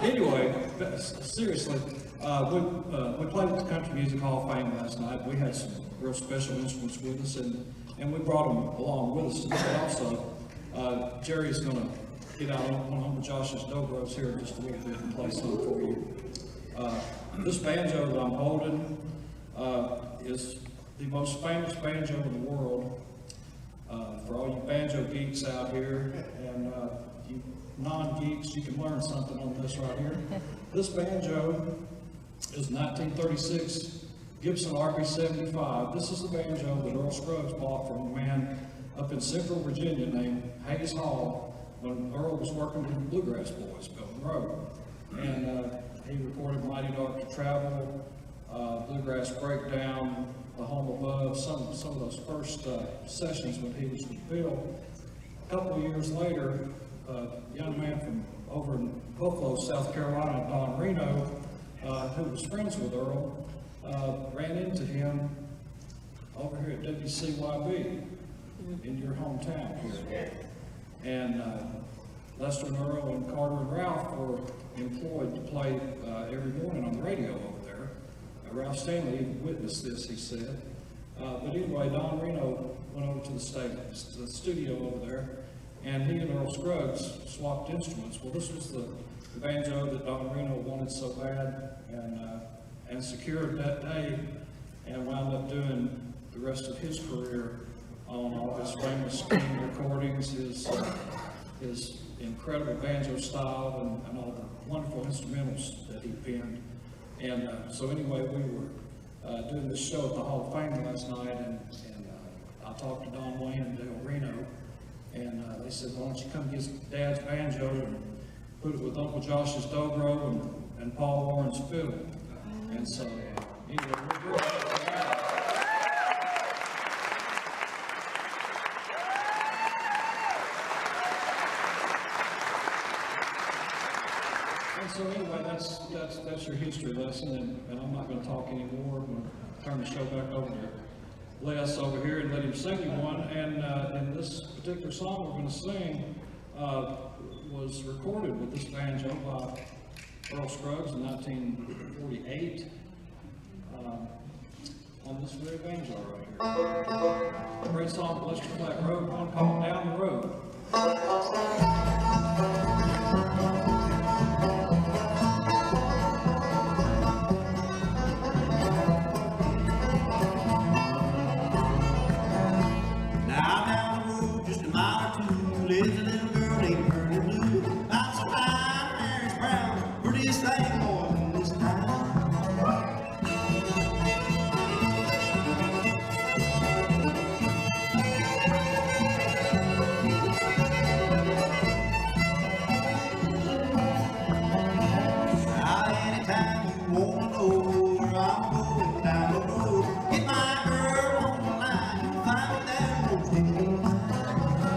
Anyway, seriously, we played at the Country Music Hall of Fame last night. We had some real special instruments with us, and we brought them along with us today also. Jerry's going to get out on one of Uncle Josh's Dobros here in just a little bit and play some for you. This banjo that I'm holding is the most famous banjo in the world. For all you banjo geeks out here, and you non-geeks, you can learn something on this right here. This banjo is 1936 Gibson RB75. This is the banjo that Earl Scruggs bought from a man up in Central Virginia named Hayes Hall when Earl was working with the Bluegrass Boys, Belton Road. And he recorded Mighty Dark to Travel, Bluegrass Breakdown, The Home Above, some of those first sessions when he was with Bill. A couple of years later, a young man from over in Buffalo, South Carolina, Don Reno, who was friends with Earl, ran into him over here at WCYB in your hometown here. And Lester and Earl and Carter and Ralph were employed to play every morning on the radio over there. Ralph Stanley even witnessed this, he said. But anyway, Don Reno went over to the studio over there, and he and Earl Scruggs swapped instruments. Well, this was the banjo that Don Reno wanted so bad and secured that day, and wound up doing the rest of his career on all his famous King recordings, his incredible banjo style, and all the wonderful instrumentals that he penned. And so anyway, we were doing this show at the Hall of Fame last night, and I talked to Don Wayne and Dale Reno, and they said, why don't you come get Dad's banjo and put it with Uncle Josh's Dobro and Paul Warren's fiddle. And so anyway, we're good. So anyway, that's your history lesson, and I'm not going to talk anymore. I'm going to turn the show back over to Les over here and let him sing you one. And this particular song we're going to sing was recorded with this banjo by Earl Scruggs in 1948 on this very banjo right here. A great song for Leicester Flat Road, one called Down the Road. Lives a little girl named Pearly Blue. I'm so fine, Mary's brown, prettiest thing more than this time. Now anytime you wanna know where I'm going down the road, get my girl on the line, you'll find me there rotating.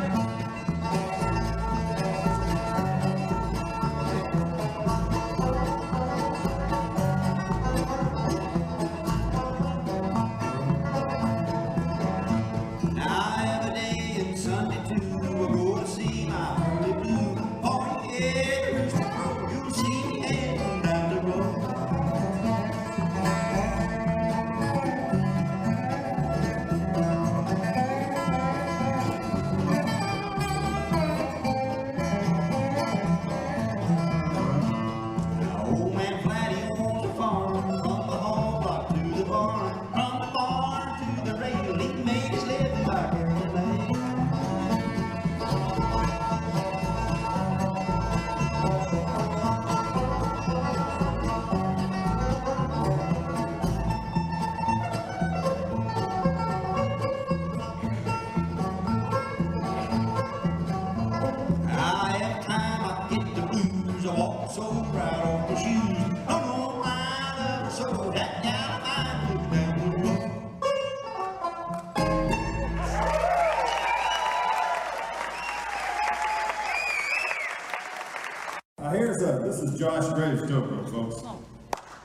This is Josh Graves Dobro, folks.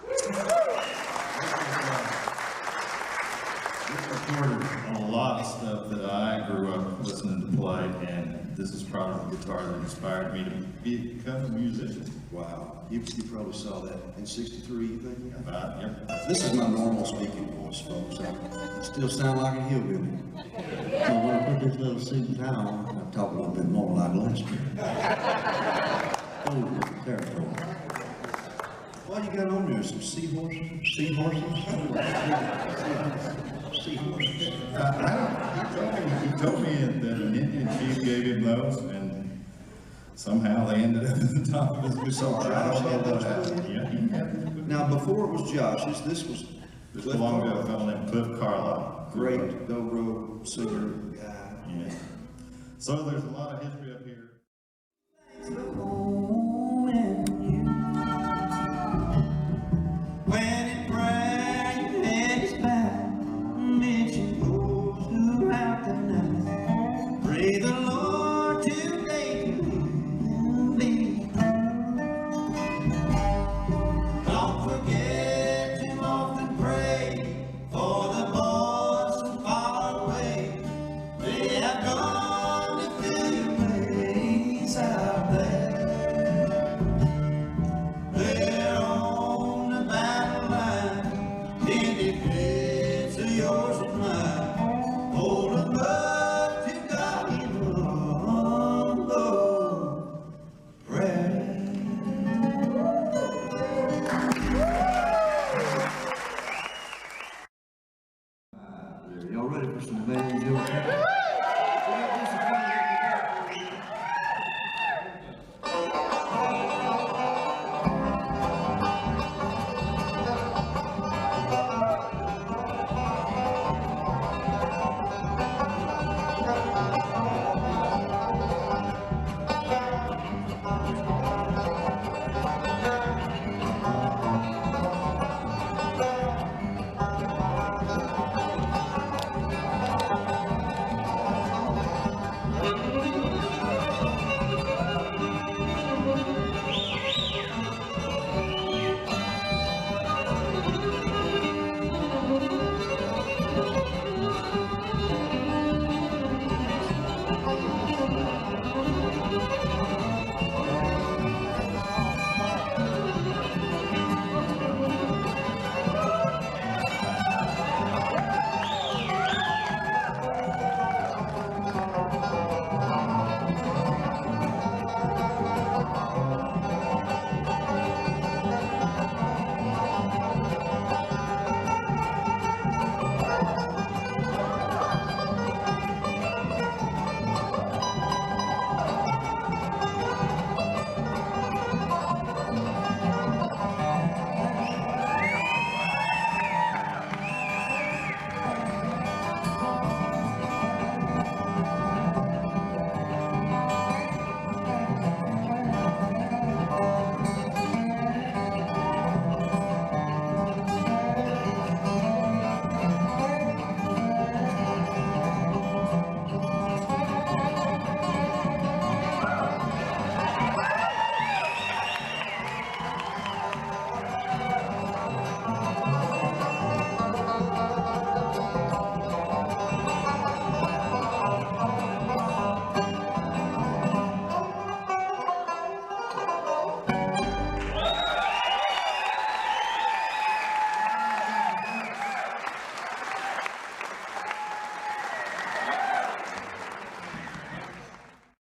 This recorded on a lot of stuff that I grew up listening to play, and this is probably the guitar that inspired me to become a musician. Wow, you probably saw that in '63, you think? Yep. This is my normal speaking voice, folks. I still sound like a hillbilly. So when I put this little suit and tie on, I talk a little bit more like Leicester. Oh, territory. What you got on there? Some seahorses? Seahorses? Seahorses. He told me that an Indian chief gave him those, and somehow they ended up at the top of his guitar. I don't know what happened. Yeah, he had them. Now, before it was Josh's, this was This Cliff belonged to a Carlisle. fellow named Cliff Carlisle. Great dobro singer guy. Yeah. So there's a lot of history up here. Thanks,